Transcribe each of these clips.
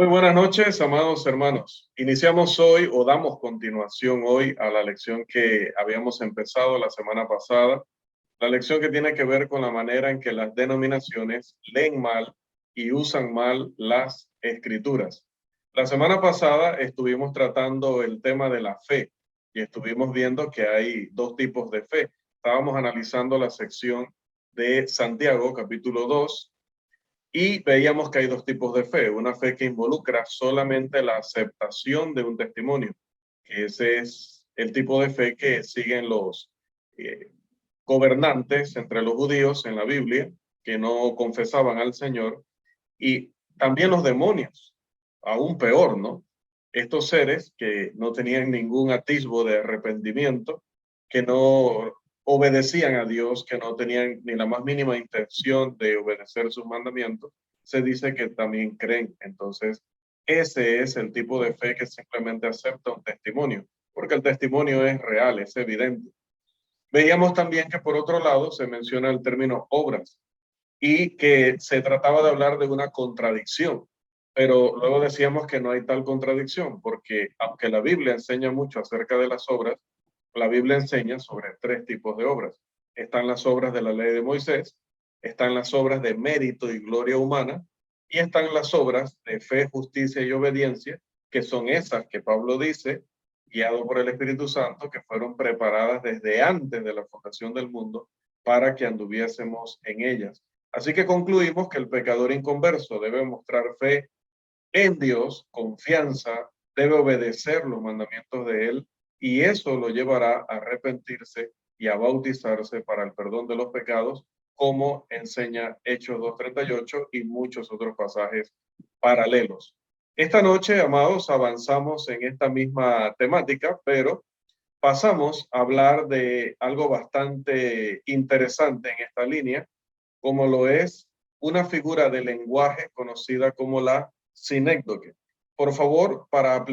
Muy buenas noches, amados hermanos. Iniciamos hoy o damos continuación hoy a la lección que habíamos empezado la semana pasada, la lección que tiene que ver con la manera en que las denominaciones leen mal y usan mal las escrituras. La semana pasada estuvimos tratando el tema de la fe y estuvimos viendo que hay dos tipos de fe. Estábamos analizando la sección de Santiago, capítulo 2. Y veíamos que hay dos tipos de fe, una fe que involucra solamente la aceptación de un testimonio, que ese es el tipo de fe que siguen los gobernantes entre los judíos en la Biblia, que no confesaban al Señor, y también los demonios, aún peor, ¿no? Estos seres que no tenían ningún atisbo de arrepentimiento, que no obedecían a Dios, que no tenían ni la más mínima intención de obedecer sus mandamientos, se dice que también creen. Entonces, ese es el tipo de fe que simplemente acepta un testimonio, porque el testimonio es real, es evidente. Veíamos también que por otro lado se menciona el término obras y que se trataba de hablar de una contradicción, pero luego decíamos que no hay tal contradicción, porque aunque la Biblia enseña mucho acerca de las obras, la Biblia enseña sobre tres tipos de obras. Están las obras de la ley de Moisés, están las obras de mérito y gloria humana, y están las obras de fe, justicia y obediencia, que son esas que Pablo dice, guiado por el Espíritu Santo, que fueron preparadas desde antes de la fundación del mundo para que anduviésemos en ellas. Así que concluimos que el pecador inconverso debe mostrar fe en Dios, confianza, debe obedecer los mandamientos de Él y eso lo llevará a arrepentirse y a bautizarse para el perdón de los pecados, como enseña Hechos 2:38 y muchos otros pasajes paralelos. Esta noche, amados, avanzamos en esta misma temática, pero pasamos a hablar de algo bastante interesante en esta línea, como lo es una figura de lenguaje conocida como la sinécdoque. Por favor, para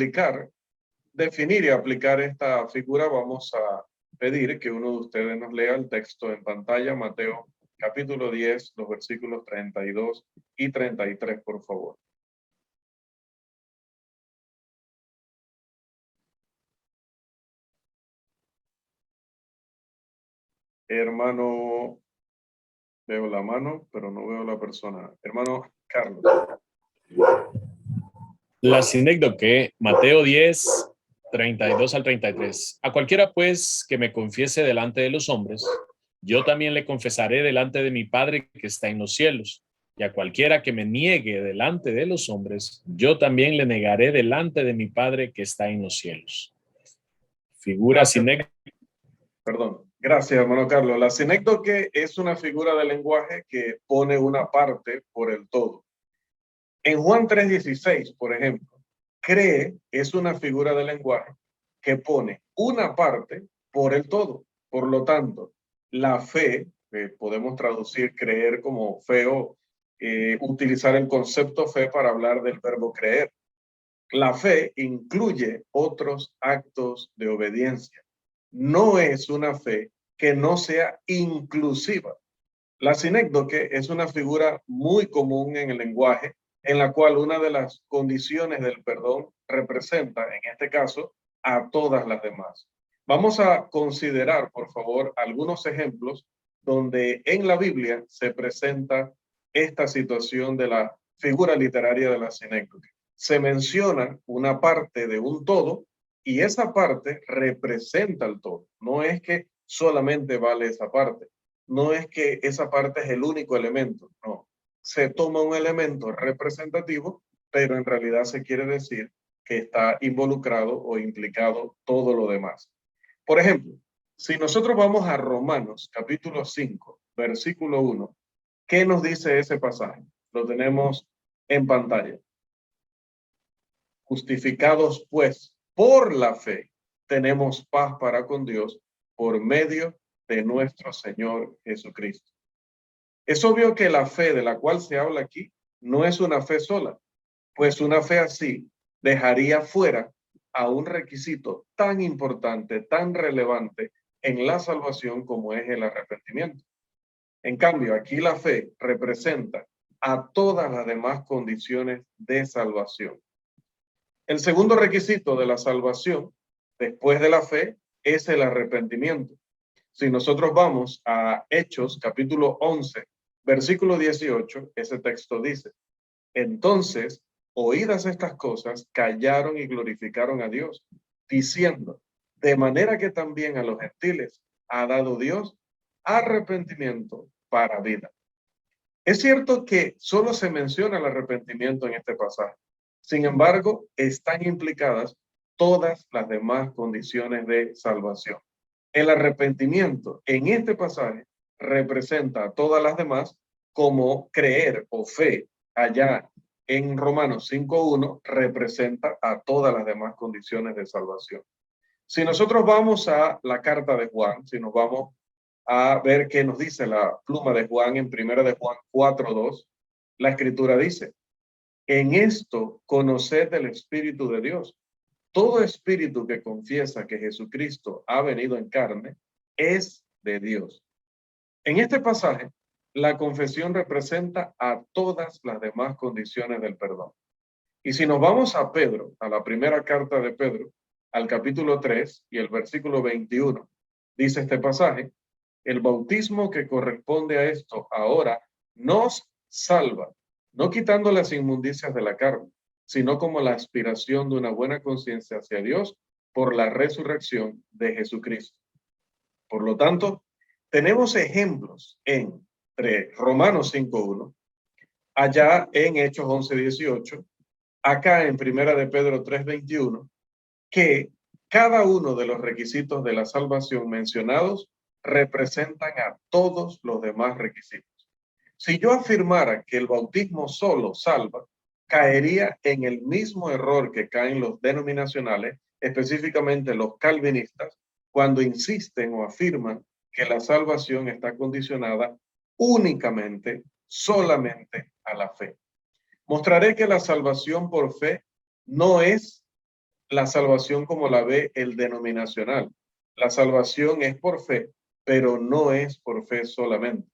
definir y aplicar esta figura, vamos a pedir que uno de ustedes nos lea el texto en pantalla, Mateo capítulo 10, los versículos 32 y 33, por favor. Hermano, veo la mano, pero no veo la persona. Hermano Carlos. La sinécdoque, Mateo 10, 32 al 33. A cualquiera, pues, que me confiese delante de los hombres, yo también le confesaré delante de mi Padre que está en los cielos. Y a cualquiera que me niegue delante de los hombres, yo también le negaré delante de mi Padre que está en los cielos. Figura sinécdoque. Perdón. Gracias, hermano Carlos. La sinécdoque es una figura de lenguaje que pone una parte por el todo. En Juan 3:16, por ejemplo, cree es una figura de lenguaje que pone una parte por el todo. Por lo tanto, la fe, podemos traducir creer como fe o utilizar el concepto fe para hablar del verbo creer. La fe incluye otros actos de obediencia. No es una fe que no sea inclusiva. La sinécdoque es una figura muy común en el lenguaje, en la cual una de las condiciones del perdón representa, en este caso, a todas las demás. Vamos a considerar, por favor, algunos ejemplos donde en la Biblia se presenta esta situación de la figura literaria de la sinécdoque. Se menciona una parte de un todo y esa parte representa el todo. No es que solamente vale esa parte. No es que esa parte es el único elemento, no. Se toma un elemento representativo, pero en realidad se quiere decir que está involucrado o implicado todo lo demás. Por ejemplo, si nosotros vamos a Romanos capítulo 5, versículo 1, ¿qué nos dice ese pasaje? Lo tenemos en pantalla. Justificados pues por la fe, tenemos paz para con Dios por medio de nuestro Señor Jesucristo. Es obvio que la fe de la cual se habla aquí no es una fe sola, pues una fe así dejaría fuera a un requisito tan importante, tan relevante en la salvación como es el arrepentimiento. En cambio, aquí la fe representa a todas las demás condiciones de salvación. El segundo requisito de la salvación, después de la fe, es el arrepentimiento. Si nosotros vamos a Hechos, capítulo 11, versículo 18, ese texto dice: entonces, oídas estas cosas, callaron y glorificaron a Dios, diciendo: de manera que también a los gentiles ha dado Dios arrepentimiento para vida. Es cierto que solo se menciona el arrepentimiento en este pasaje. Sin embargo, están implicadas todas las demás condiciones de salvación. El arrepentimiento en este pasaje representa a todas las demás, como creer o fe allá en Romanos 5:1 representa a todas las demás condiciones de salvación. Si nosotros vamos a la carta de Juan, si nos vamos a ver qué nos dice la pluma de Juan en primera de Juan 4:2, la escritura dice: en esto conoced el Espíritu de Dios. Todo espíritu que confiesa que Jesucristo ha venido en carne es de Dios. En este pasaje, la confesión representa a todas las demás condiciones del perdón. Y si nos vamos a Pedro, a la primera carta de Pedro, al capítulo 3 y el versículo 21, dice este pasaje: el bautismo que corresponde a esto ahora nos salva, no quitando las inmundicias de la carne, sino como la aspiración de una buena conciencia hacia Dios por la resurrección de Jesucristo. Por lo tanto, tenemos ejemplos entre Romanos 5:1, allá en Hechos 11:18, acá en Primera de Pedro 3:21, que cada uno de los requisitos de la salvación mencionados representan a todos los demás requisitos. Si yo afirmara que el bautismo solo salva, caería en el mismo error que caen los denominacionales, específicamente los calvinistas, cuando insisten o afirman que la salvación está condicionada únicamente, solamente a la fe. Mostraré que la salvación por fe no es la salvación como la ve el denominacional. La salvación es por fe, pero no es por fe solamente.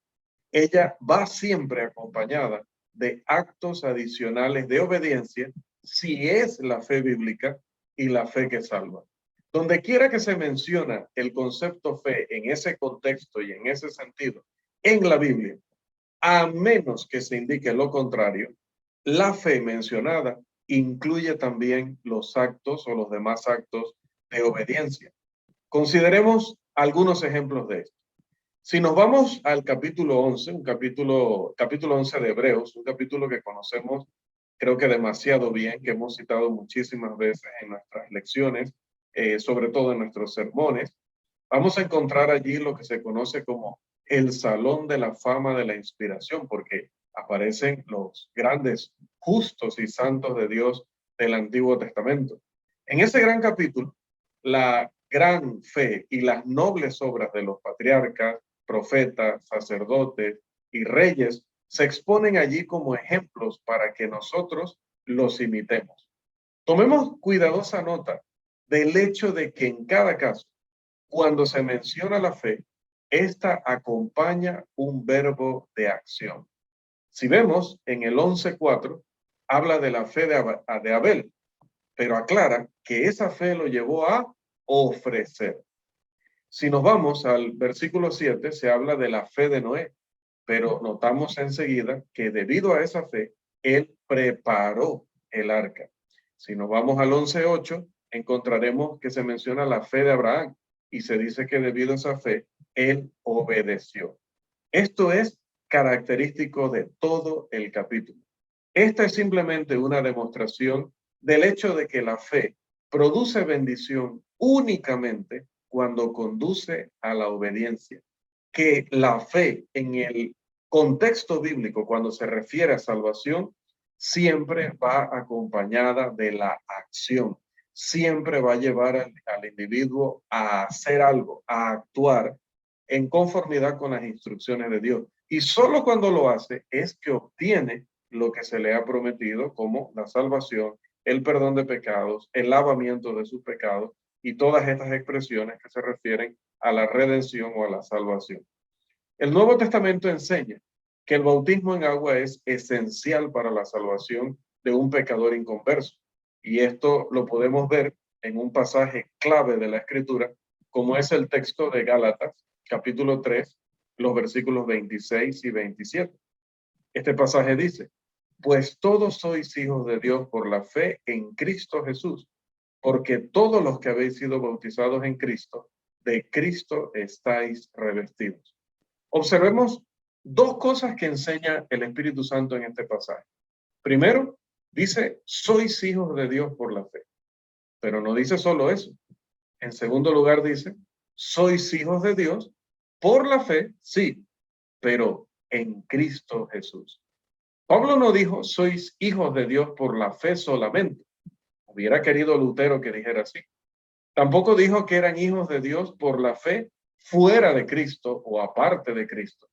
Ella va siempre acompañada de actos adicionales de obediencia, si es la fe bíblica y la fe que salva. Donde quiera que se menciona el concepto fe en ese contexto y en ese sentido en la Biblia, a menos que se indique lo contrario, la fe mencionada incluye también los actos o los demás actos de obediencia. Consideremos algunos ejemplos de esto. Si nos vamos al capítulo 11, capítulo 11 de Hebreos, un capítulo que conocemos creo que demasiado bien, que hemos citado muchísimas veces en nuestras lecciones, sobre todo en nuestros sermones, vamos a encontrar allí lo que se conoce como el Salón de la Fama de la Inspiración, porque aparecen los grandes justos y santos de Dios del Antiguo Testamento. En ese gran capítulo, la gran fe y las nobles obras de los patriarcas, profetas, sacerdotes y reyes se exponen allí como ejemplos para que nosotros los imitemos. Tomemos cuidadosa nota del hecho de que en cada caso, cuando se menciona la fe, esta acompaña un verbo de acción. Si vemos en el 11:4, habla de la fe de Abel, pero aclara que esa fe lo llevó a ofrecer. Si nos vamos al versículo 7, se habla de la fe de Noé, pero notamos enseguida que debido a esa fe, él preparó el arca. Si nos vamos al 11:8, encontraremos que se menciona la fe de Abraham y se dice que debido a esa fe, él obedeció. Esto es característico de todo el capítulo. Esta es simplemente una demostración del hecho de que la fe produce bendición únicamente cuando conduce a la obediencia. Que la fe en el contexto bíblico, cuando se refiere a salvación, siempre va acompañada de la acción. Siempre va a llevar al individuo a hacer algo, a actuar en conformidad con las instrucciones de Dios. Y solo cuando lo hace es que obtiene lo que se le ha prometido, como la salvación, el perdón de pecados, el lavamiento de sus pecados y todas estas expresiones que se refieren a la redención o a la salvación. El Nuevo Testamento enseña que el bautismo en agua es esencial para la salvación de un pecador inconverso. Y esto lo podemos ver en un pasaje clave de la Escritura, como es el texto de Gálatas, capítulo 3, los versículos 26 y 27. Este pasaje dice: pues todos sois hijos de Dios por la fe en Cristo Jesús, porque todos los que habéis sido bautizados en Cristo, de Cristo estáis revestidos. Observemos dos cosas que enseña el Espíritu Santo en este pasaje. Primero, dice, sois hijos de Dios por la fe, pero no dice solo eso. En segundo lugar dice, sois hijos de Dios por la fe, sí, pero en Cristo Jesús. Pablo no dijo, sois hijos de Dios por la fe solamente. Hubiera querido Lutero que dijera así. Tampoco dijo que eran hijos de Dios por la fe fuera de Cristo o aparte de Cristo.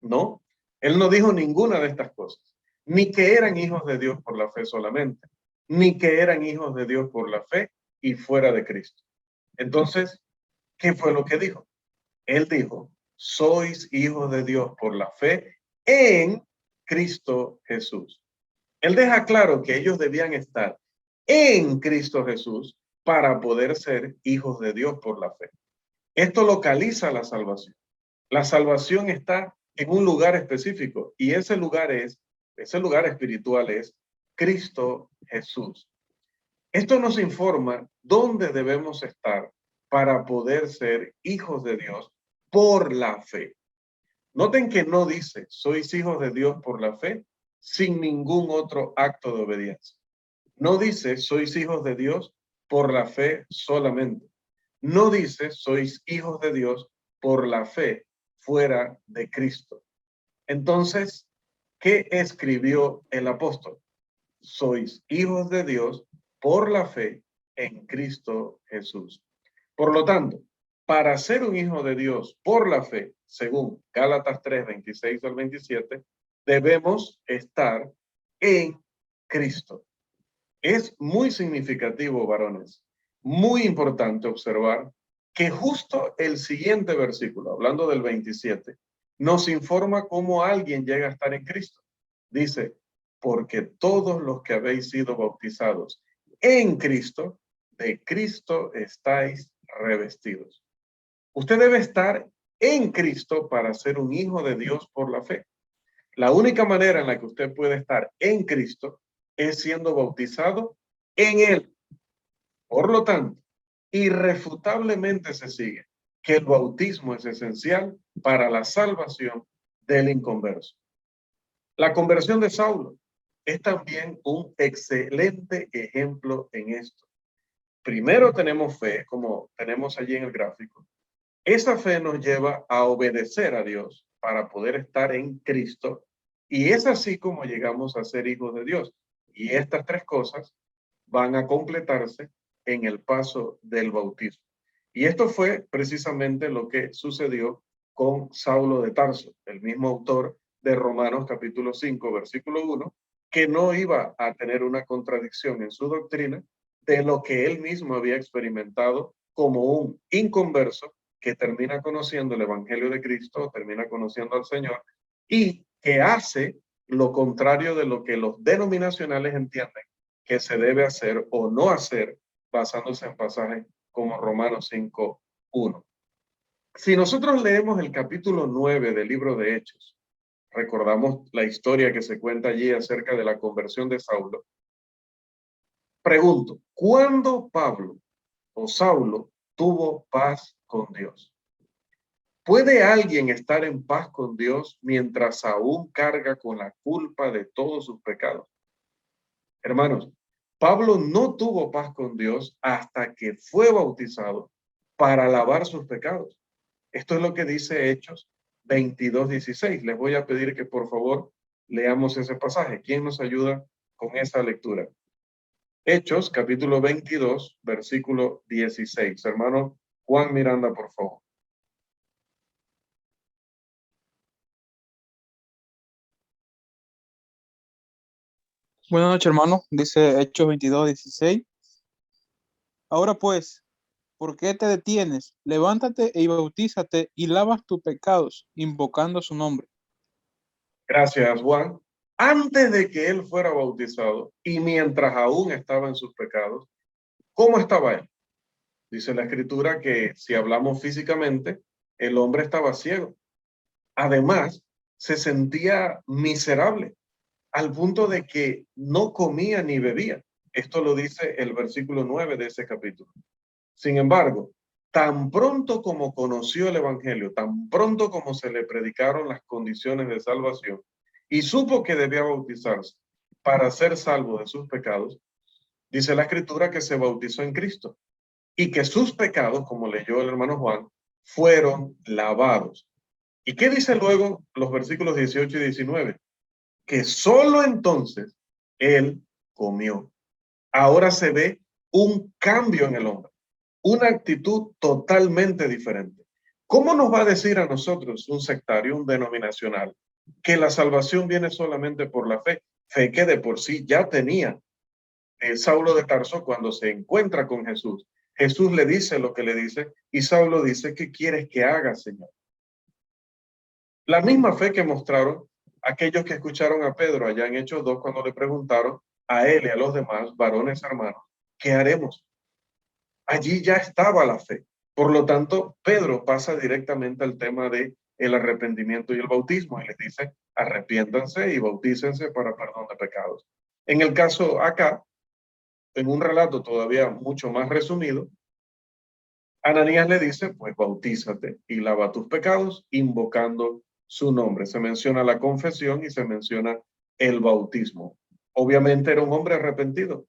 No, él no dijo ninguna de estas cosas. Ni que eran hijos de Dios por la fe solamente, ni que eran hijos de Dios por la fe y fuera de Cristo. Entonces, ¿qué fue lo que dijo? Él dijo, sois hijos de Dios por la fe en Cristo Jesús. Él deja claro que ellos debían estar en Cristo Jesús para poder ser hijos de Dios por la fe. Esto localiza la salvación. La salvación está en un lugar específico y ese lugar espiritual es Cristo Jesús. Esto nos informa dónde debemos estar para poder ser hijos de Dios por la fe. Noten que no dice, sois hijos de Dios por la fe, sin ningún otro acto de obediencia. No dice, sois hijos de Dios por la fe solamente. No dice, sois hijos de Dios por la fe fuera de Cristo. Entonces, ¿qué escribió el apóstol? Sois hijos de Dios por la fe en Cristo Jesús. Por lo tanto, para ser un hijo de Dios por la fe, según Gálatas 3, 26 al 27, debemos estar en Cristo. Es muy significativo, varones, muy importante observar que justo el siguiente versículo, hablando del 27, nos informa cómo alguien llega a estar en Cristo. Dice, porque todos los que habéis sido bautizados en Cristo, de Cristo estáis revestidos. Usted debe estar en Cristo para ser un hijo de Dios por la fe. La única manera en la que usted puede estar en Cristo es siendo bautizado en Él. Por lo tanto, irrefutablemente se sigue que el bautismo es esencial para la salvación del inconverso. La conversión de Saulo es también un excelente ejemplo en esto. Primero tenemos fe, como tenemos allí en el gráfico. Esa fe nos lleva a obedecer a Dios para poder estar en Cristo y es así como llegamos a ser hijos de Dios. Y estas tres cosas van a completarse en el paso del bautismo. Y esto fue precisamente lo que sucedió con Saulo de Tarso, el mismo autor de Romanos capítulo 5, versículo 1, que no iba a tener una contradicción en su doctrina de lo que él mismo había experimentado como un inconverso que termina conociendo el Evangelio de Cristo, termina conociendo al Señor y que hace lo contrario de lo que los denominacionales entienden que se debe hacer o no hacer basándose en pasajes como Romanos 5, 1. Si nosotros leemos el capítulo 9 del libro de Hechos, recordamos la historia que se cuenta allí acerca de la conversión de Saulo. Pregunto, ¿cuándo Pablo o Saulo tuvo paz con Dios? ¿Puede alguien estar en paz con Dios mientras aún carga con la culpa de todos sus pecados? Hermanos, Pablo no tuvo paz con Dios hasta que fue bautizado para lavar sus pecados. Esto es lo que dice Hechos 22:16. Les voy a pedir que por favor leamos ese pasaje. ¿Quién nos ayuda con esa lectura? Hechos capítulo 22, versículo 16. Hermano Juan Miranda, por favor. Buenas noches, hermano. Dice Hechos 22:16. Ahora pues, ¿por qué te detienes? Levántate y bautízate y lavas tus pecados, invocando su nombre. Gracias, Juan. Antes de que él fuera bautizado y mientras aún estaba en sus pecados, ¿cómo estaba él? Dice la Escritura que si hablamos físicamente, el hombre estaba ciego. Además, se sentía miserable al punto de que no comía ni bebía. Esto lo dice el versículo 9 de ese capítulo. Sin embargo, tan pronto como conoció el Evangelio, tan pronto como se le predicaron las condiciones de salvación y supo que debía bautizarse para ser salvo de sus pecados, dice la Escritura que se bautizó en Cristo y que sus pecados, como leyó el hermano Juan, fueron lavados. ¿Y qué dice luego los versículos 18 y 19? Que solo entonces él comió. Ahora se ve un cambio en el hombre, una actitud totalmente diferente. ¿Cómo nos va a decir a nosotros, un sectario, un denominacional, que la salvación viene solamente por la fe? Fe que de por sí ya tenía Saulo de Tarso cuando se encuentra con Jesús. Jesús le dice lo que le dice y Saulo dice, ¿qué quieres que haga, Señor? La misma fe que mostraron aquellos que escucharon a Pedro allá en Hechos 2 cuando le preguntaron a él y a los demás varones hermanos, ¿qué haremos? Allí ya estaba la fe. Por lo tanto, Pedro pasa directamente al tema de el arrepentimiento y el bautismo y les dice, arrepiéntanse y bautícense para perdón de pecados. En el caso acá, en un relato todavía mucho más resumido, Ananías le dice, pues bautízate y lava tus pecados invocando su nombre. Se menciona la confesión y se menciona el bautismo. Obviamente era un hombre arrepentido.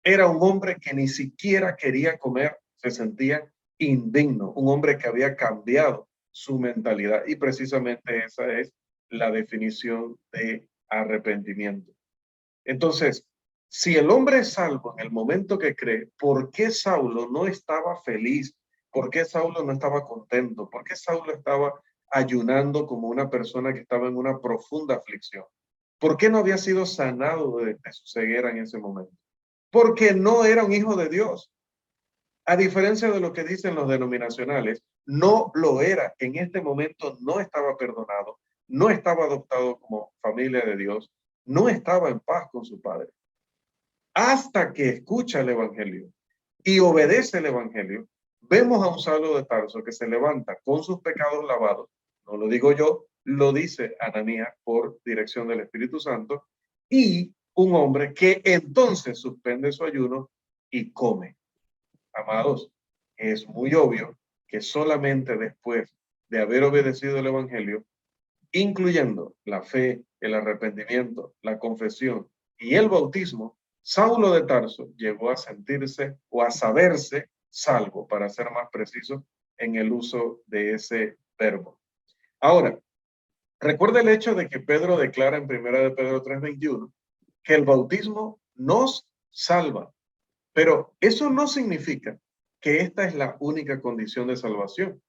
Era un hombre que ni siquiera quería comer, se sentía indigno, un hombre que había cambiado su mentalidad y precisamente esa es la definición de arrepentimiento. Entonces, si el hombre es salvo en el momento que cree, ¿por qué Saulo no estaba feliz? ¿Por qué Saulo no estaba contento? ¿Por qué Saulo estaba ayunando como una persona que estaba en una profunda aflicción? ¿Por qué no había sido sanado de su ceguera en ese momento? Porque no era un hijo de Dios. A diferencia de lo que dicen los denominacionales, no lo era. En este momento no estaba perdonado, no estaba adoptado como familia de Dios, no estaba en paz con su padre. Hasta que escucha el Evangelio y obedece el Evangelio, vemos a un Saulo de Tarso que se levanta con sus pecados lavados. No lo digo yo, lo dice Ananías por dirección del Espíritu Santo, y un hombre que entonces suspende su ayuno y come. Amados, es muy obvio que solamente después de haber obedecido el Evangelio, incluyendo la fe, el arrepentimiento, la confesión y el bautismo, Saulo de Tarso llegó a sentirse o a saberse salvo, para ser más preciso en el uso de ese verbo. Ahora, recuerda el hecho de que Pedro declara en 1 de Pedro 3:21 que el bautismo nos salva, pero eso no significa que esta es la única condición de salvación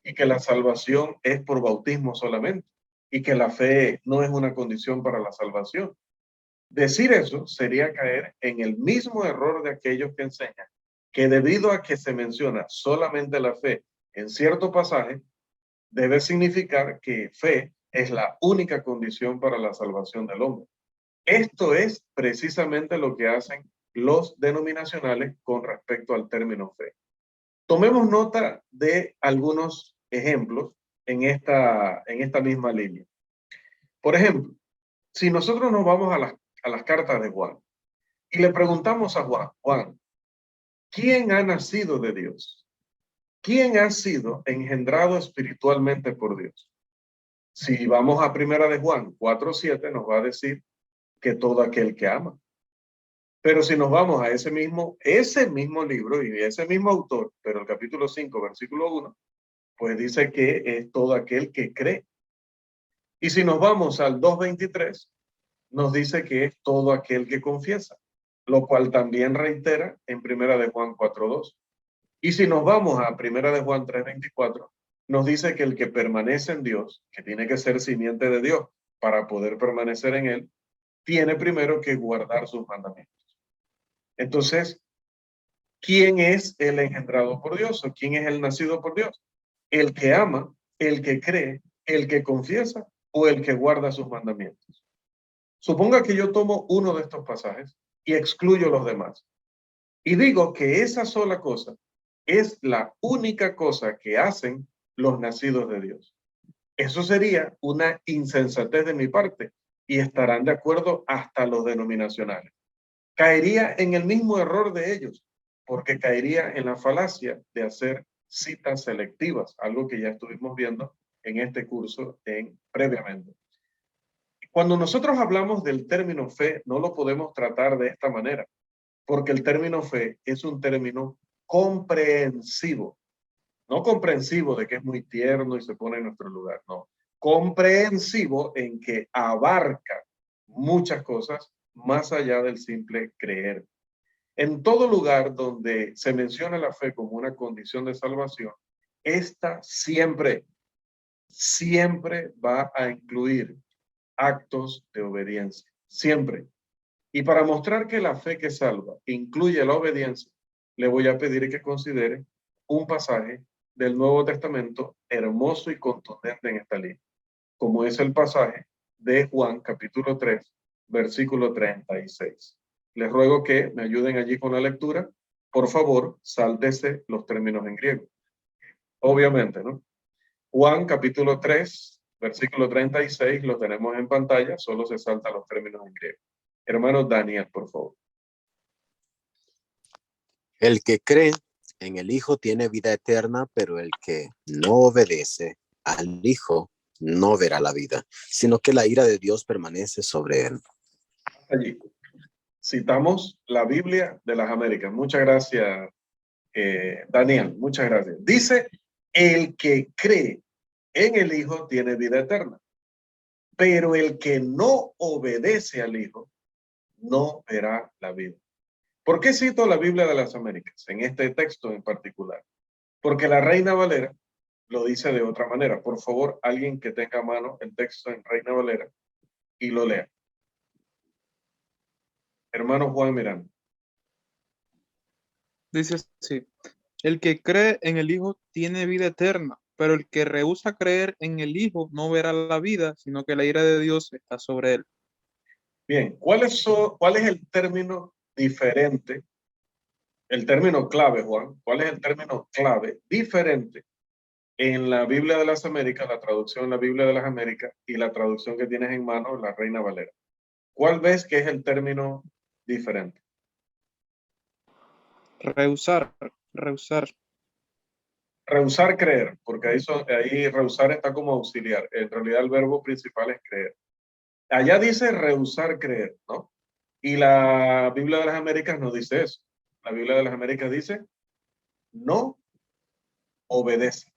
y que la salvación es por bautismo solamente y que la fe no es una condición para la salvación. Decir eso sería caer en el mismo error de aquellos que enseñan que debido a que se menciona solamente la fe en cierto pasaje, debe significar que fe es la única condición para la salvación del hombre. Esto es precisamente lo que hacen los denominacionales con respecto al término fe. Tomemos nota de algunos ejemplos en esta misma línea. Por ejemplo, si nosotros nos vamos a las cartas de Juan y le preguntamos a Juan, ¿quién ha nacido de Dios? ¿Quién ha sido engendrado espiritualmente por Dios? Si vamos a primera de Juan 4:7 nos va a decir que todo aquel que ama. Pero si nos vamos a ese mismo libro y ese mismo autor, pero el capítulo 5, versículo 1, pues dice que es todo aquel que cree. Y si nos vamos al 2:23, nos dice que es todo aquel que confiesa, lo cual también reitera en primera de Juan 4:2. Y si nos vamos a primera de Juan 3:24, nos dice que el que permanece en Dios, que tiene que ser simiente de Dios para poder permanecer en él, tiene primero que guardar sus mandamientos. Entonces, ¿quién es el engendrado por Dios o quién es el nacido por Dios? El que ama, el que cree, el que confiesa o el que guarda sus mandamientos. Suponga que yo tomo uno de estos pasajes y excluyo los demás. Y digo que esa sola cosa es la única cosa que hacen los nacidos de Dios. Eso sería una insensatez de mi parte y estarán de acuerdo hasta los denominacionales. Caería en el mismo error de ellos, porque caería en la falacia de hacer citas selectivas, algo que ya estuvimos viendo en este curso previamente. Cuando nosotros hablamos del término fe, no lo podemos tratar de esta manera, porque el término fe es un término comprensivo, no comprensivo de que es muy tierno y se pone en nuestro lugar, no, comprensivo en que abarca muchas cosas más allá del simple creer. En todo lugar donde se menciona la fe como una condición de salvación, esta siempre va a incluir actos de obediencia, siempre. Y para mostrar que la fe que salva incluye la obediencia, le voy a pedir que considere un pasaje del Nuevo Testamento hermoso y contundente en esta línea, como es el pasaje de Juan capítulo 3, versículo 36. Les ruego que me ayuden allí con la lectura. Por favor, sáltese los términos en griego. Obviamente, ¿no? Juan capítulo 3, versículo 36, lo tenemos en pantalla, solo se saltan los términos en griego. Hermano Daniel, por favor. El que cree en el Hijo tiene vida eterna, pero el que no obedece al Hijo no verá la vida, sino que la ira de Dios permanece sobre él. Allí citamos la Biblia de las Américas. Muchas gracias, Daniel. Muchas gracias. Dice, el que cree en el Hijo tiene vida eterna, pero el que no obedece al Hijo no verá la vida. ¿Por qué cito la Biblia de las Américas en este texto en particular? Porque la Reina Valera lo dice de otra manera. Por favor, alguien que tenga a mano el texto en Reina Valera y lo lea. Hermano Juan Miranda. Dice así: el que cree en el Hijo tiene vida eterna, pero el que rehúsa creer en el Hijo no verá la vida, sino que la ira de Dios está sobre él. Bien, ¿cuál es el término diferente? El término clave, Juan. ¿Cuál es el término clave diferente en la Biblia de las Américas, la traducción en la Biblia de las Américas y la traducción que tienes en mano, la Reina Valera? ¿Cuál ves que es el término diferente? Rehusar. Rehusar creer, porque ahí rehusar está como auxiliar. En realidad el verbo principal es creer. Allá dice rehusar creer, ¿no? Y la Biblia de las Américas no dice eso. La Biblia de las Américas dice no obedece.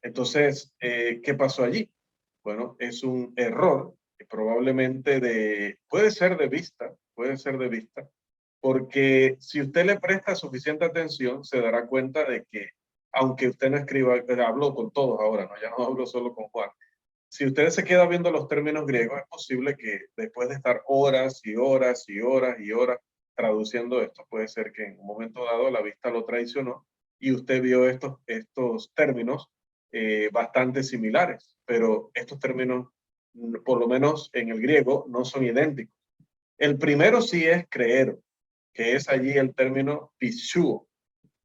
Entonces, ¿qué pasó allí? Bueno, es un error que probablemente puede ser de vista, porque si usted le presta suficiente atención, se dará cuenta de que, aunque usted no escriba, hablo con todos ahora, ¿no? Ya no hablo solo con Juan. Si usted se queda viendo los términos griegos, es posible que después de estar horas y horas y horas y horas traduciendo esto, puede ser que en un momento dado la vista lo traicionó y usted vio estos términos bastante similares, pero estos términos, por lo menos en el griego, no son idénticos. El primero sí es creer, que es allí el término pishuo,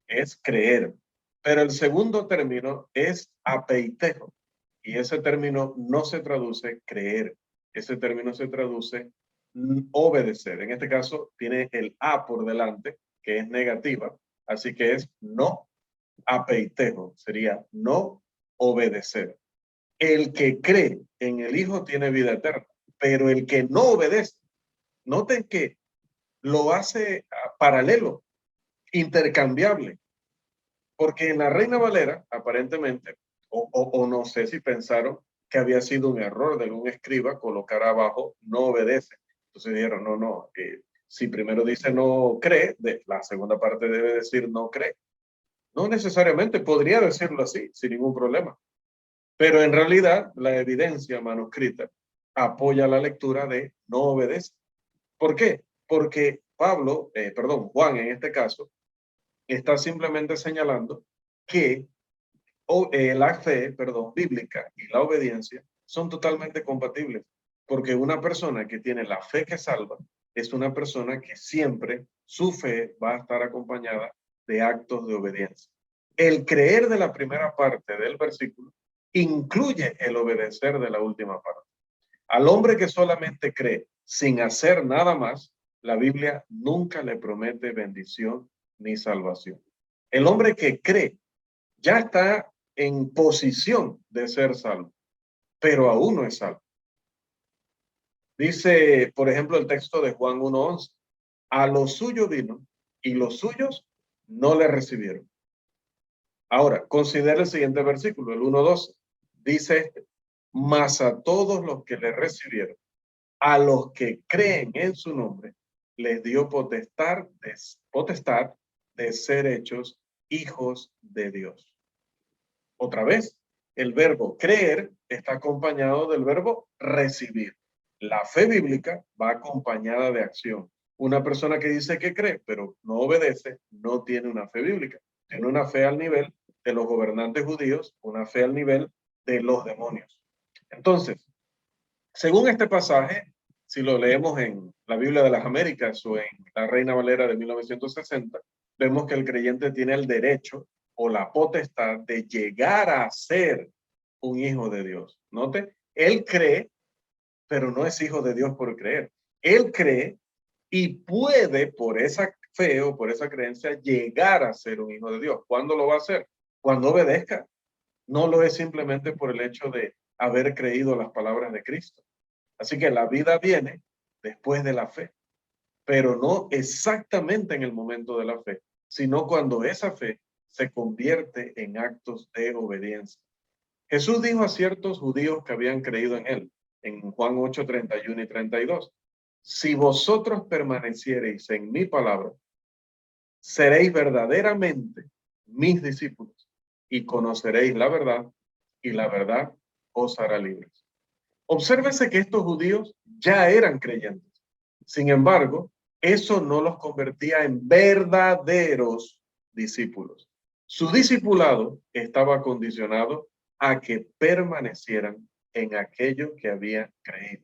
es creer. Pero el segundo término es apeitejo, y ese término no se traduce creer, ese término se traduce obedecer. En este caso tiene el a por delante, que es negativa, así que es no apeitejo, sería no obedecer. El que cree en el Hijo tiene vida eterna, pero el que no obedece, noten que lo hace paralelo, intercambiable, porque en la Reina Valera, aparentemente, o no sé si pensaron que había sido un error de algún escriba colocar abajo no obedece. Entonces dijeron, no, si primero dice no cree, la segunda parte debe decir no cree. No necesariamente, podría decirlo así, sin ningún problema. Pero en realidad, la evidencia manuscrita apoya la lectura de no obedece. ¿Por qué? Porque Juan en este caso, está simplemente señalando que la fe, bíblica y la obediencia son totalmente compatibles, porque una persona que tiene la fe que salva es una persona que siempre su fe va a estar acompañada de actos de obediencia. El creer de la primera parte del versículo incluye el obedecer de la última parte. Al hombre que solamente cree sin hacer nada más, la Biblia nunca le promete bendición ni salvación. El hombre que cree ya está en posición de ser salvo, pero aún no es salvo. Dice, por ejemplo, el texto de Juan 1:11, a lo suyo vino y los suyos no le recibieron. Ahora, considera el siguiente versículo, el 1:12. Dice, mas a todos los que le recibieron, a los que creen en su nombre, les dio potestad de ser hechos hijos de Dios. Otra vez, el verbo creer está acompañado del verbo recibir. La fe bíblica va acompañada de acción. Una persona que dice que cree, pero no obedece, no tiene una fe bíblica. Tiene una fe al nivel de los gobernantes judíos, una fe al nivel de los demonios. Entonces, según este pasaje, si lo leemos en la Biblia de las Américas o en la Reina Valera de 1960, vemos que el creyente tiene el derecho o la potestad de llegar a ser un hijo de Dios. Note, él cree, pero no es hijo de Dios por creer. Él cree y puede por esa fe o por esa creencia llegar a ser un hijo de Dios. ¿Cuándo lo va a hacer? Cuando obedezca. No lo es simplemente por el hecho de haber creído las palabras de Cristo. Así que la vida viene después de la fe, pero no exactamente en el momento de la fe, sino cuando esa fe se convierte en actos de obediencia. Jesús dijo a ciertos judíos que habían creído en él, en Juan 8:31 y 32, si vosotros permaneciereis en mi palabra, seréis verdaderamente mis discípulos y conoceréis la verdad, y la verdad os hará libres. Obsérvese que estos judíos ya eran creyentes. Sin embargo, eso no los convertía en verdaderos discípulos. Su discipulado estaba condicionado a que permanecieran en aquello que habían creído.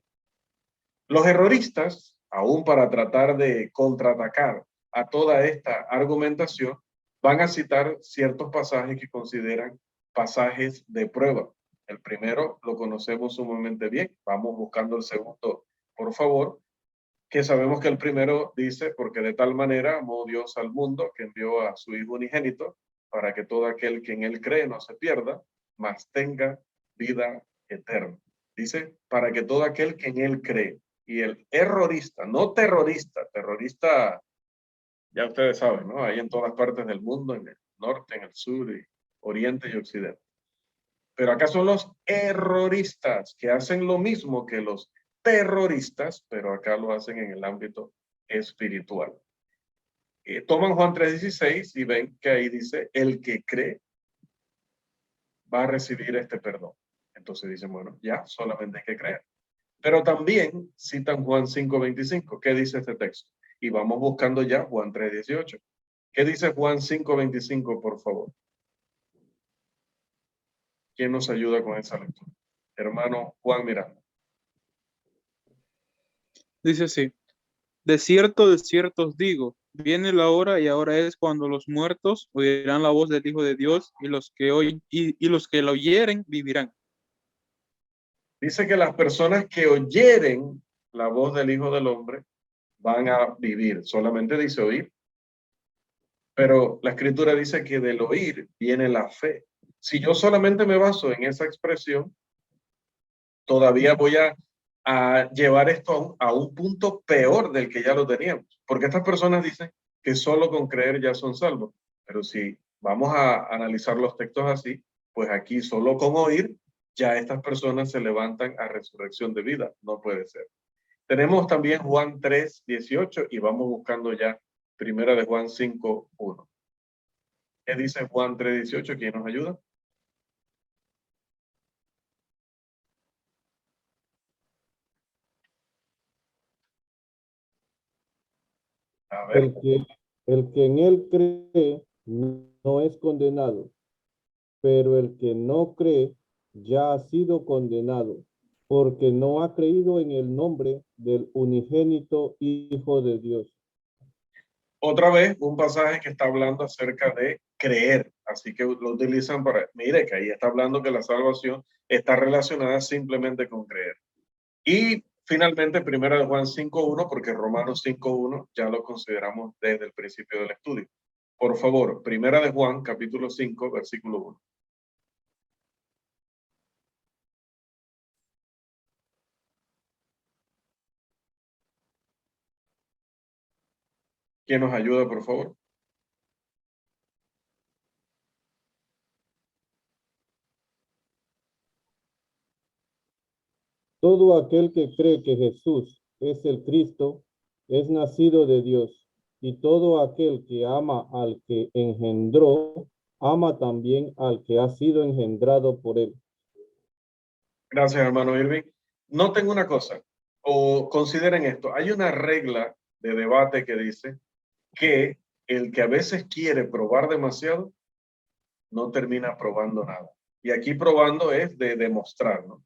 Los erroristas, aún para tratar de contraatacar a toda esta argumentación, van a citar ciertos pasajes que consideran pasajes de prueba. El primero lo conocemos sumamente bien. Vamos buscando el segundo, por favor, que sabemos que el primero dice, porque de tal manera amó Dios al mundo que envió a su Hijo unigénito para que todo aquel que en él cree no se pierda, mas tenga vida eterna. Dice, para que todo aquel que en él cree. Y el errorista, no terrorista, terrorista, ya ustedes saben, ¿no? Hay en todas partes del mundo, en el norte, en el sur, y oriente y occidente. Pero acá son los erroristas que hacen lo mismo que los terroristas, pero acá lo hacen en el ámbito espiritual. Toman Juan 3:16 y ven que ahí dice, el que cree va a recibir este perdón. Entonces dicen, bueno, ya solamente hay que creer. Pero también citan Juan 5:25. ¿Qué dice este texto? Y vamos buscando ya Juan 3:18. ¿Qué dice Juan 5:25, por favor? ¿Quién nos ayuda con esa lectura? Hermano Juan Miranda. Dice así, de cierto os digo, viene la hora y ahora es cuando los muertos oirán la voz del Hijo de Dios y los que los que la oyeren vivirán. Dice que las personas que oyeren la voz del Hijo del Hombre van a vivir. Solamente dice oír. Pero la Escritura dice que del oír viene la fe. Si yo solamente me baso en esa expresión, todavía voy a llevar esto a un punto peor del que ya lo teníamos. Porque estas personas dicen que solo con creer ya son salvos. Pero si vamos a analizar los textos así, pues aquí solo con oír ya estas personas se levantan a resurrección de vida. No puede ser. Tenemos también Juan 3:18 y vamos buscando ya primera de Juan 5:1. ¿Qué dice Juan 3:18? ¿Quién nos ayuda? A ver. El que en él cree no es condenado, pero el que no cree ya ha sido condenado porque no ha creído en el nombre del unigénito Hijo de Dios. Otra vez, un pasaje que está hablando acerca de creer, así que lo utilizan para, mire que ahí está hablando que la salvación está relacionada simplemente con creer. Y finalmente, primera de Juan 5.1, porque Romanos 5.1 ya lo consideramos desde el principio del estudio. Por favor, primera de Juan, capítulo 5, versículo 1. ¿Quién nos ayuda, por favor? Todo aquel que cree que Jesús es el Cristo es nacido de Dios, y todo aquel que ama al que engendró, ama también al que ha sido engendrado por él. Gracias, hermano Irving. Noten una cosa, o consideren esto. Hay una regla de debate que dice que el que a veces quiere probar demasiado, no termina probando nada. Y aquí probando es de demostrar, ¿no?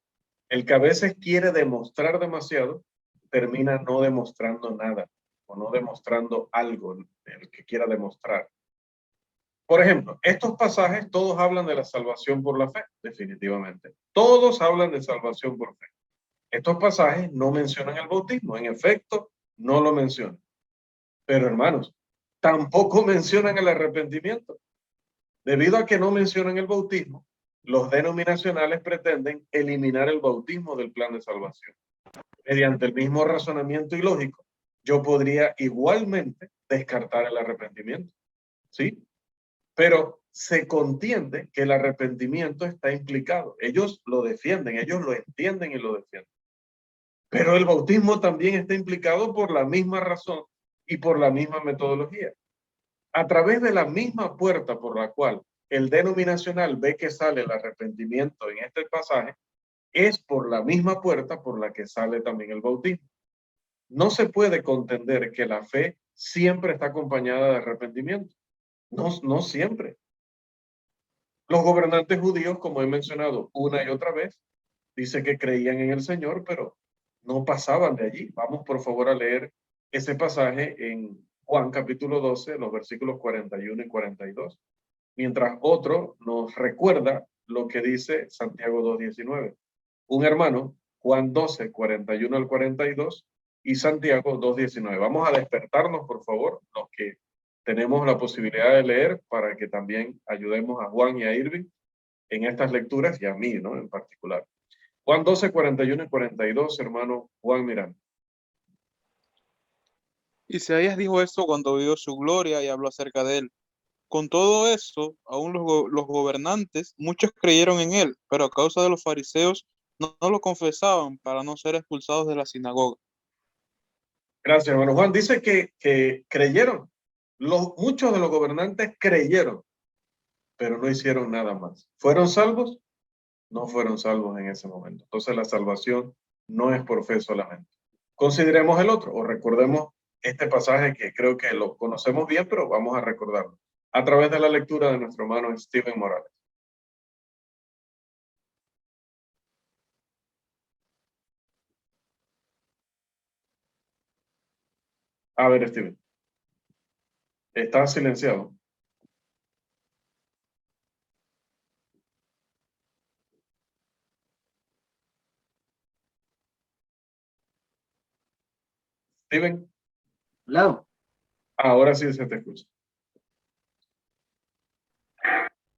El que a veces quiere demostrar demasiado, termina no demostrando nada, o no demostrando algo, el que quiera demostrar. Por ejemplo, estos pasajes todos hablan de la salvación por la fe, definitivamente. Todos hablan de salvación por fe. Estos pasajes no mencionan el bautismo, en efecto, no lo mencionan. Pero hermanos, tampoco mencionan el arrepentimiento. Debido a que no mencionan el bautismo, los denominacionales pretenden eliminar el bautismo del plan de salvación. Mediante el mismo razonamiento ilógico, yo podría igualmente descartar el arrepentimiento, ¿sí? Pero se contiende que el arrepentimiento está implicado. Ellos lo defienden, ellos lo entienden y lo defienden. Pero el bautismo también está implicado por la misma razón y por la misma metodología. A través de la misma puerta por la cual el denominacional ve que sale el arrepentimiento en este pasaje, es por la misma puerta por la que sale también el bautismo. No se puede contender que la fe siempre está acompañada de arrepentimiento. No siempre. Los gobernantes judíos, como he mencionado una y otra vez, dice que creían en el Señor, pero no pasaban de allí. Vamos por favor a leer ese pasaje en Juan capítulo 12, los versículos 41 y 42. Mientras otro nos recuerda lo que dice Santiago 2.19. Un hermano, Juan 12, 41 al 42 y Santiago 2.19. Vamos a despertarnos, por favor, los que tenemos la posibilidad de leer para que también ayudemos a Juan y a Irving en estas lecturas y a mí, ¿no? En particular. Juan 12, 41 y 42, hermano Juan Miranda. Isaías dijo esto cuando vio su gloria y habló acerca de él. Con todo eso, aún los gobernantes, muchos creyeron en él, pero a causa de los fariseos no lo confesaban para no ser expulsados de la sinagoga. Gracias, hermano Juan. Dice que creyeron. Muchos de los gobernantes creyeron, pero no hicieron nada más. ¿Fueron salvos? No fueron salvos en ese momento. Entonces la salvación no es por fe solamente. Consideremos el otro o recordemos este pasaje que creo que lo conocemos bien, pero vamos a recordarlo a través de la lectura de nuestro hermano Steven Morales. A ver, Steven. Está silenciado. Steven. Hello. Ahora sí se te escucha.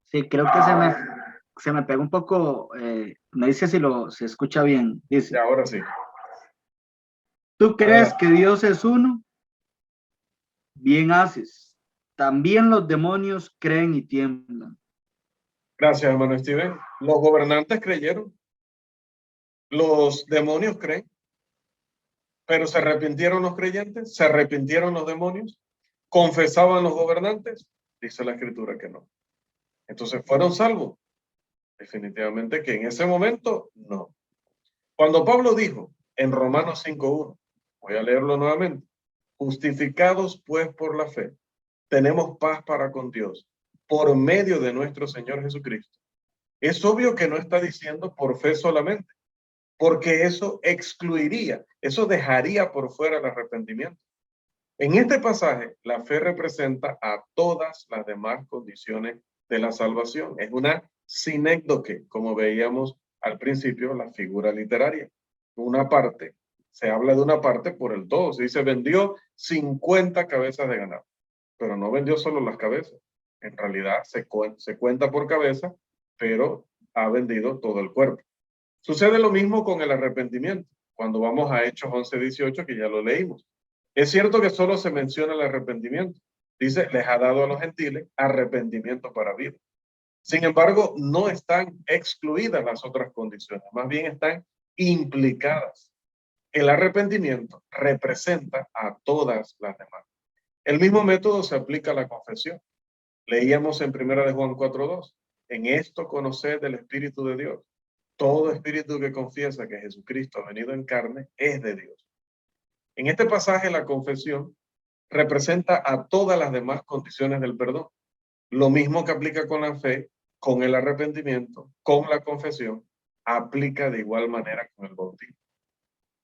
Sí, creo que se me pega un poco, me dice si se escucha bien. Dice, Y ahora sí. ¿tú crees que Dios es uno? Bien haces. También los demonios creen y tiemblan. Gracias, hermano Steven. Los gobernantes creyeron. Los demonios creen. Pero se arrepintieron los creyentes, se arrepintieron los demonios, confesaban los gobernantes, dice la escritura que no. Entonces, ¿fueron salvos? Definitivamente que en ese momento no. Cuando Pablo dijo en Romanos 5.1, voy a leerlo nuevamente, justificados pues por la fe, tenemos paz para con Dios por medio de nuestro Señor Jesucristo. Es obvio que no está diciendo por fe solamente, porque eso excluiría, eso dejaría por fuera el arrepentimiento. En este pasaje, la fe representa a todas las demás condiciones de la salvación. Es una sinécdoque, como veíamos al principio, la figura literaria. Una parte, se habla de una parte por el todo. Se dice, vendió 50 cabezas de ganado, pero no vendió solo las cabezas. En realidad se cuenta por cabeza, pero ha vendido todo el cuerpo. Sucede lo mismo con el arrepentimiento, cuando vamos a Hechos 11:18, que ya lo leímos. Es cierto que solo se menciona el arrepentimiento. Dice, les ha dado a los gentiles arrepentimiento para vida. Sin embargo, no están excluidas las otras condiciones, más bien están implicadas. El arrepentimiento representa a todas las demás. El mismo método se aplica a la confesión. Leíamos en 1 de Juan 4:2, en esto conoced del Espíritu de Dios. Todo espíritu que confiesa que Jesucristo ha venido en carne es de Dios. En este pasaje, la confesión representa a todas las demás condiciones del perdón. Lo mismo que aplica con la fe, con el arrepentimiento, con la confesión, aplica de igual manera con el bautismo.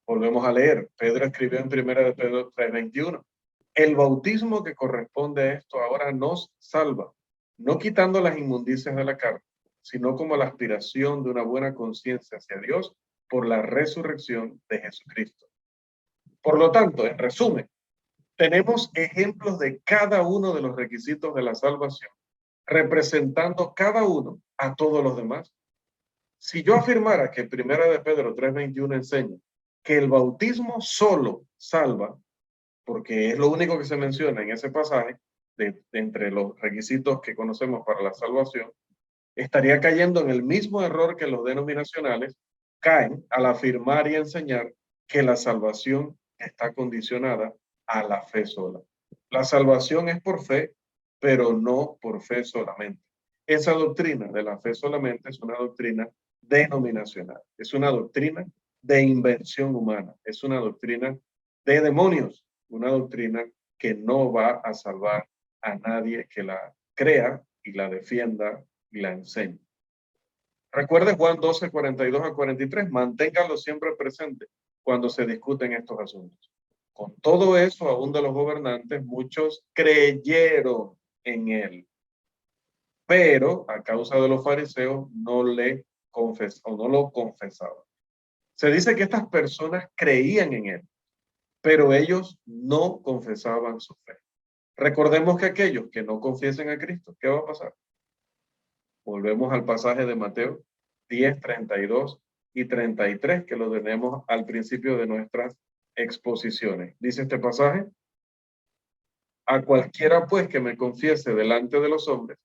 Volvemos a leer. Pedro escribió en 1 de Pedro 3:21. El bautismo que corresponde a esto ahora nos salva, no quitando las inmundicias de la carne, sino como la aspiración de una buena conciencia hacia Dios por la resurrección de Jesucristo. Por lo tanto, en resumen, tenemos ejemplos de cada uno de los requisitos de la salvación, representando cada uno a todos los demás. Si yo afirmara que 1 de Pedro 3:21 enseña que el bautismo solo salva, porque es lo único que se menciona en ese pasaje, de entre los requisitos que conocemos para la salvación, estaría cayendo en el mismo error que los denominacionales caen al afirmar y enseñar que la salvación está condicionada a la fe sola. La salvación es por fe, pero no por fe solamente. Esa doctrina de la fe solamente es una doctrina denominacional, es una doctrina de invención humana, es una doctrina de demonios, una doctrina que no va a salvar a nadie que la crea y la defienda y la enseñe. Recuerde Juan 12:42-43, manténgalo siempre presente cuando se discuten estos asuntos. Con todo eso, aún de los gobernantes, muchos creyeron en él, pero a causa de los fariseos no lo confesaban. Se dice que estas personas creían en él, pero ellos no confesaban su fe. Recordemos que aquellos que no confiesen a Cristo, ¿qué va a pasar? Volvemos al pasaje de Mateo 10:32 y 33, que lo tenemos al principio de nuestras exposiciones. Dice este pasaje, a cualquiera pues que me confiese delante de los hombres,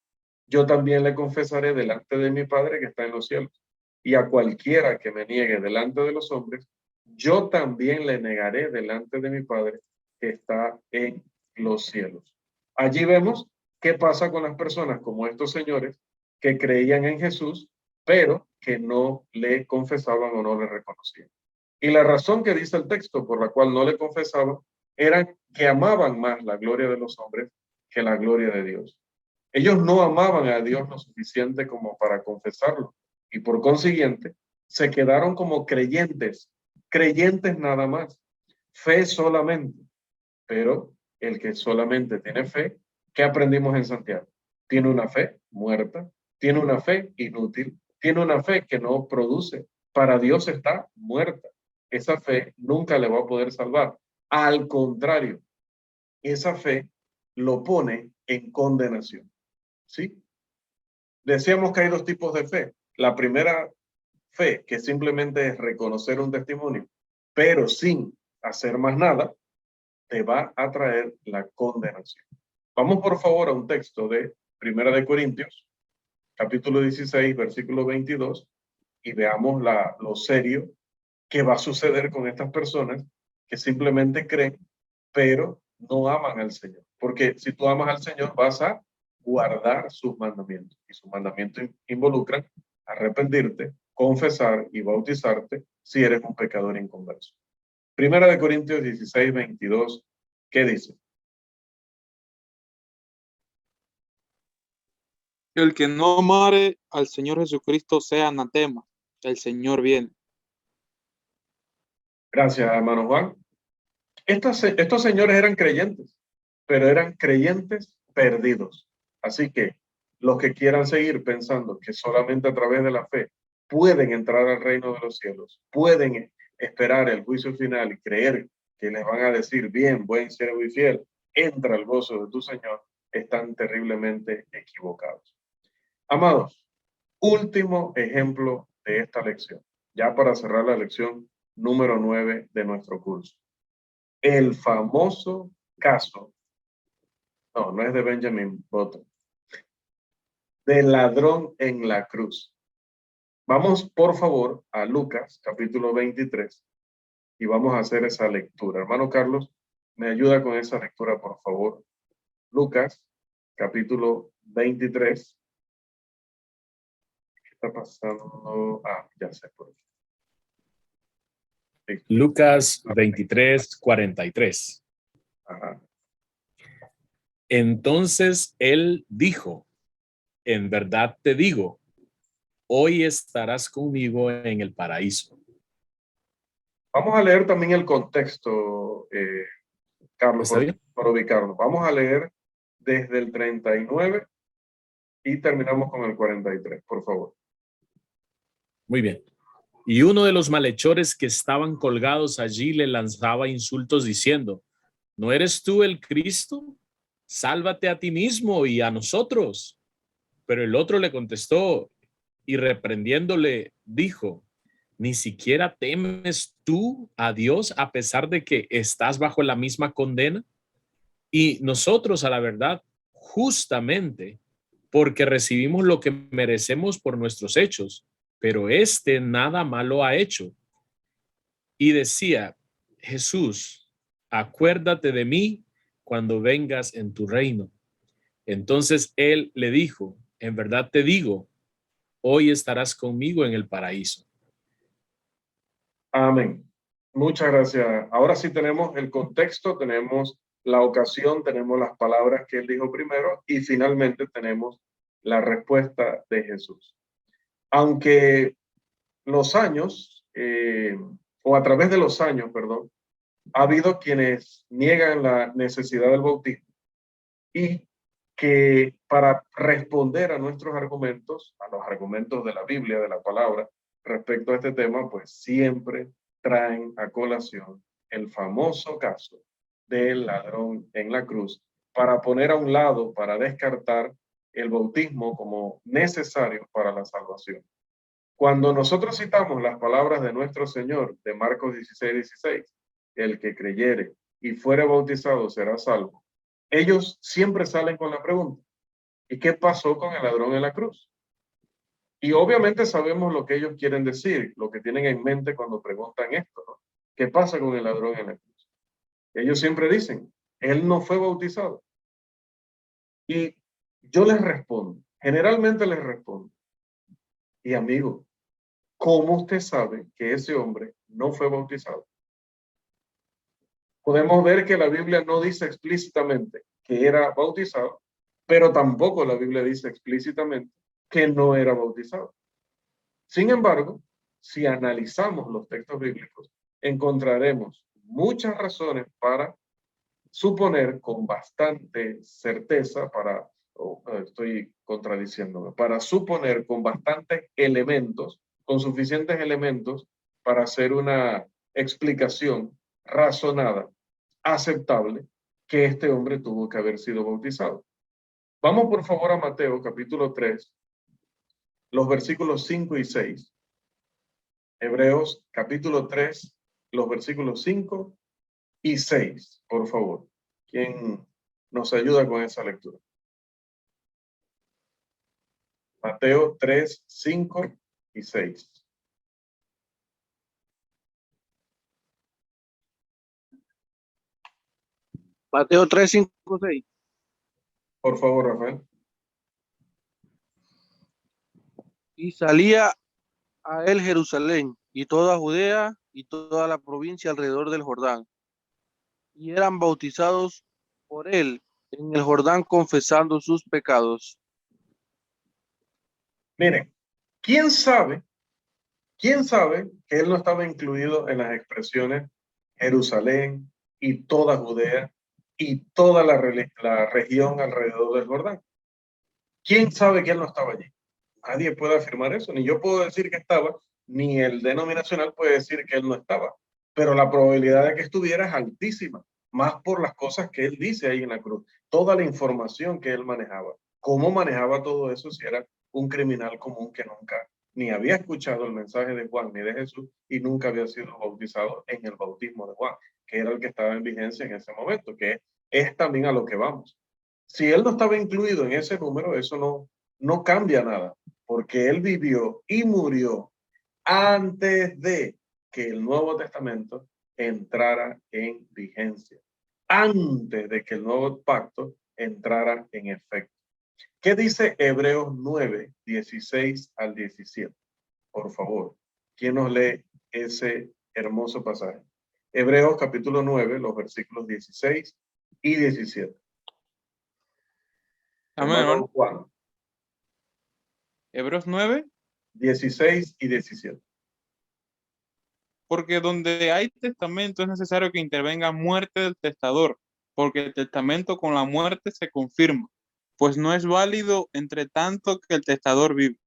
yo también le confesaré delante de mi Padre que está en los cielos. Y a cualquiera que me niegue delante de los hombres, yo también le negaré delante de mi Padre que está en los cielos. Allí vemos qué pasa con las personas como estos señores que creían en Jesús, pero que no le confesaban o no le reconocían. Y la razón que dice el texto por la cual no le confesaban era que amaban más la gloria de los hombres que la gloria de Dios. Ellos no amaban a Dios lo suficiente como para confesarlo y por consiguiente se quedaron como creyentes nada más, fe solamente. Pero el que solamente tiene fe, ¿qué aprendimos en Santiago? Tiene una fe muerta, tiene una fe inútil, tiene una fe que no produce. Para Dios está muerta. Esa fe nunca le va a poder salvar. Al contrario, esa fe lo pone en condenación. ¿Sí? Decíamos que hay dos tipos de fe. La primera fe, que simplemente es reconocer un testimonio, pero sin hacer más nada, te va a traer la condenación. Vamos por favor a un texto de 1 de Corintios, capítulo 16, versículo 22, y veamos lo serio que va a suceder con estas personas que simplemente creen, pero no aman al Señor. Porque si tú amas al Señor, vas a guardar sus mandamientos. Y sus mandamientos involucran arrepentirte, confesar y bautizarte si eres un pecador inconverso. 1 de Corintios 16, 22, ¿qué dice? El que no amare al Señor Jesucristo sea anatema. El Señor viene. Gracias, hermano Juan. Estos señores eran creyentes, pero eran creyentes perdidos. Así que los que quieran seguir pensando que solamente a través de la fe pueden entrar al reino de los cielos, pueden esperar el juicio final y creer que les van a decir, bien, buen siervo y fiel, entra al gozo de tu Señor, están terriblemente equivocados. Amados, último ejemplo de esta lección, ya para cerrar la lección número 9 de nuestro curso. El famoso caso, no es de Benjamin Button, del ladrón en la cruz. Vamos, por favor, a Lucas, capítulo 23, y vamos a hacer esa lectura. Hermano Carlos, ¿me ayuda con esa lectura, por favor? Lucas, capítulo 23. ¿Qué está pasando? Ya sé por aquí. Listo. Lucas 23, 43. Ajá. Entonces él dijo, en verdad te digo, hoy estarás conmigo en el paraíso. Vamos a leer también el contexto, Carlos, ¿Está bien? para ubicarnos. Vamos a leer desde el 39 y terminamos con el 43, por favor. Muy bien. Y uno de los malhechores que estaban colgados allí le lanzaba insultos diciendo, ¿no eres tú el Cristo? Sálvate a ti mismo y a nosotros. Pero el otro le contestó y reprendiéndole dijo, ¿ni siquiera temes tú a Dios a pesar de que estás bajo la misma condena? Y nosotros, a la verdad, justamente porque recibimos lo que merecemos por nuestros hechos, pero este nada malo ha hecho. Y decía, Jesús, acuérdate de mí cuando vengas en tu reino. Entonces él le dijo, en verdad te digo, hoy estarás conmigo en el paraíso. Amén. Muchas gracias. Ahora sí tenemos el contexto, tenemos la ocasión, tenemos las palabras que él dijo primero y finalmente tenemos la respuesta de Jesús. Aunque los años, o a través de los años, perdón, ha habido quienes niegan la necesidad del bautismo y que para responder a nuestros argumentos, a los argumentos de la Biblia, de la palabra, respecto a este tema, pues siempre traen a colación el famoso caso del ladrón en la cruz para poner a un lado, para descartar el bautismo como necesario para la salvación. Cuando nosotros citamos las palabras de nuestro Señor de Marcos 16:16, el que creyere y fuere bautizado será salvo, ellos siempre salen con la pregunta, ¿y qué pasó con el ladrón en la cruz? Y obviamente sabemos lo que ellos quieren decir, lo que tienen en mente cuando preguntan esto, ¿no? ¿Qué pasa con el ladrón en la cruz? Ellos siempre dicen, él no fue bautizado. Y yo les respondo, generalmente les respondo, y amigo, ¿cómo usted sabe que ese hombre no fue bautizado? Podemos ver que la Biblia no dice explícitamente que era bautizado, pero tampoco la Biblia dice explícitamente que no era bautizado. Sin embargo, si analizamos los textos bíblicos, encontraremos muchas razones para suponer con bastante certeza, estoy contradiciéndome, para suponer con bastantes elementos, con suficientes elementos para hacer una explicación razonada, aceptable, que este hombre tuvo que haber sido bautizado. Vamos por favor a Mateo capítulo 3, los versículos 5 y 6. Hebreos capítulo 3, los versículos 5 y 6, por favor. ¿Quién nos ayuda con esa lectura? Mateo 3, 5 y 6. Mateo 3, 5, 6. Por favor, Rafael. Y salía a él Jerusalén y toda Judea y toda la provincia alrededor del Jordán. Y eran bautizados por él en el Jordán confesando sus pecados. Miren, ¿quién sabe ¿Quién sabe que él no estaba incluido en las expresiones Jerusalén y toda Judea y toda la región alrededor del Jordán? ¿Quién sabe que él no estaba allí? Nadie puede afirmar eso, ni yo puedo decir que estaba, ni el denominacional puede decir que él no estaba. Pero la probabilidad de que estuviera es altísima, más por las cosas que él dice ahí en la cruz, toda la información que él manejaba. ¿Cómo manejaba todo eso si era un criminal común que nunca ni había escuchado el mensaje de Juan ni de Jesús y nunca había sido bautizado en el bautismo de Juan, que era el que estaba en vigencia en ese momento, que es también a lo que vamos? Si él no estaba incluido en ese número, eso no cambia nada, porque él vivió y murió antes de que el Nuevo Testamento entrara en vigencia, antes de que el nuevo pacto entrara en efecto. ¿Qué dice Hebreos 9, 16 al 17? Por favor, ¿quién nos lee ese hermoso pasaje? Hebreos capítulo 9, los versículos 16 y 17. Amén, Hermano hermano. Juan, Hebreos 9, 16 y 17. porque donde hay testamento es necesario que intervenga muerte del testador, porque el testamento con la muerte se confirma, pues no es válido entre tanto que el testador vive.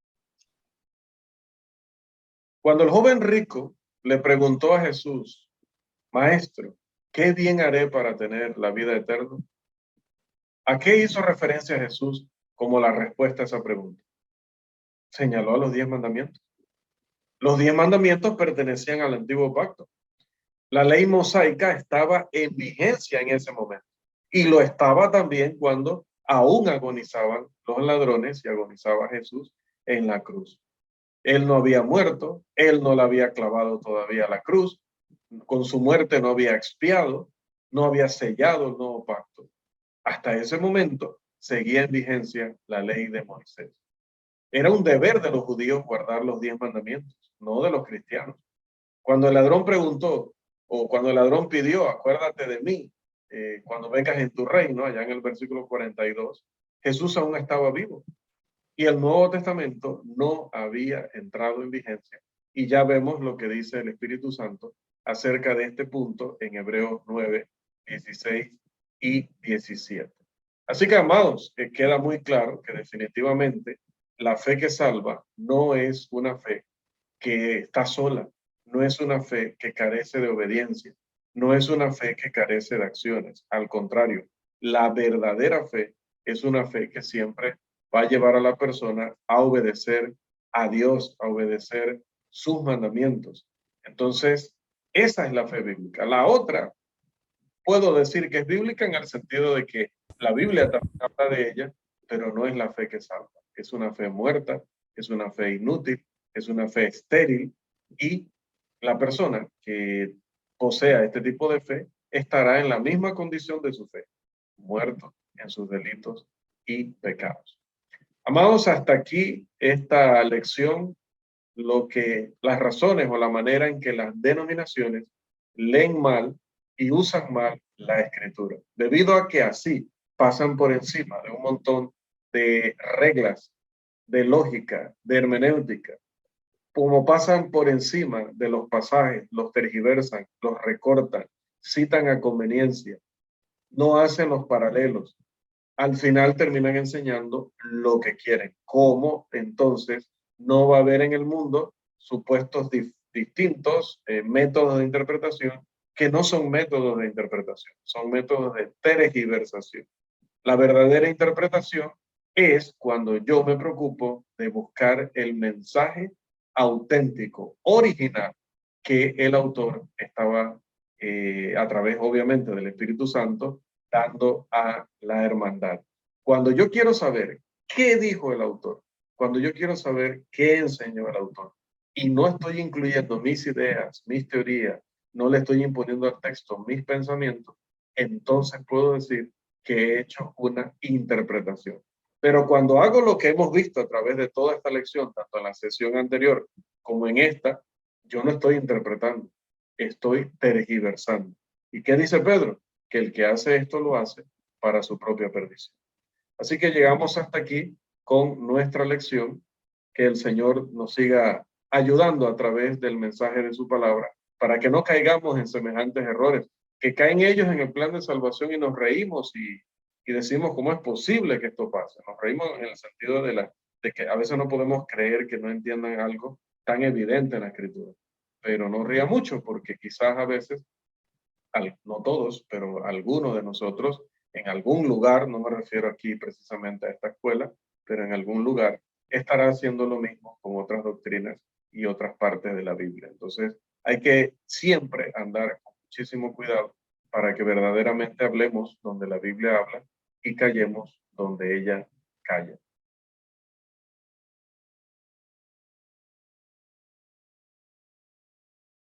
Cuando el joven rico le preguntó a Jesús, Maestro, ¿qué bien haré para tener la vida eterna? ¿A qué hizo referencia Jesús como la respuesta a esa pregunta? Señaló a los 10 mandamientos. Los 10 mandamientos pertenecían al antiguo pacto. La ley mosaica estaba en vigencia en ese momento. Y lo estaba también cuando aún agonizaban los ladrones y agonizaba Jesús en la cruz. Él no había muerto, él no la había clavado todavía a la cruz, con su muerte no había expiado, no había sellado el nuevo pacto. Hasta ese momento seguía en vigencia la ley de Moisés. Era un deber de los judíos guardar los 10 mandamientos, no de los cristianos. Cuando el ladrón preguntó, o cuando el ladrón pidió, acuérdate de mí, cuando vengas en tu reino, allá en el versículo 42, Jesús aún estaba vivo. Y el Nuevo Testamento no había entrado en vigencia. Y ya vemos lo que dice el Espíritu Santo acerca de este punto en Hebreos 9, 16 y 17. Así que, amados, queda muy claro que definitivamente la fe que salva no es una fe que está sola, no es una fe que carece de obediencia, no es una fe que carece de acciones. Al contrario, la verdadera fe es una fe que siempre va a llevar a la persona a obedecer a Dios, a obedecer sus mandamientos. Entonces, esa es la fe bíblica. La otra, puedo decir que es bíblica en el sentido de que la Biblia también habla de ella, pero no es la fe que salva. Es una fe muerta, es una fe inútil, es una fe estéril, y la persona que posea este tipo de fe estará en la misma condición de su fe, muerto en sus delitos y pecados. Amados, hasta aquí esta lección, las razones o la manera en que las denominaciones leen mal y usan mal la escritura, debido a que así pasan por encima de un montón de reglas, de lógica, de hermenéutica, como pasan por encima de los pasajes, los tergiversan, los recortan, citan a conveniencia, no hacen los paralelos. Al final terminan enseñando lo que quieren. ¿Cómo entonces no va a haber en el mundo supuestos distintos métodos de interpretación que no son métodos de interpretación, son métodos de tergiversación? La verdadera interpretación es cuando yo me preocupo de buscar el mensaje auténtico, original, que el autor estaba, a través obviamente del Espíritu Santo, dando a la hermandad. Cuando yo quiero saber qué dijo el autor, cuando yo quiero saber qué enseñó el autor, y no estoy incluyendo mis ideas, mis teorías, no le estoy imponiendo al texto mis pensamientos, entonces puedo decir que he hecho una interpretación. Pero cuando hago lo que hemos visto a través de toda esta lección, tanto en la sesión anterior como en esta, yo no estoy interpretando, estoy tergiversando. ¿Y qué dice Pedro? Que el que hace esto lo hace para su propia perdición. Así que llegamos hasta aquí con nuestra lección. Que el Señor nos siga ayudando a través del mensaje de su palabra para que no caigamos en semejantes errores, que caen ellos en el plan de salvación y nos reímos y decimos cómo es posible que esto pase. Nos reímos en el sentido de que a veces no podemos creer que no entiendan algo tan evidente en la escritura, pero no ría mucho porque quizás a veces, no todos, pero algunos de nosotros en algún lugar, no me refiero aquí precisamente a esta escuela, pero en algún lugar estará haciendo lo mismo con otras doctrinas y otras partes de la Biblia. Entonces, hay que siempre andar con muchísimo cuidado para que verdaderamente hablemos donde la Biblia habla y callemos donde ella calla.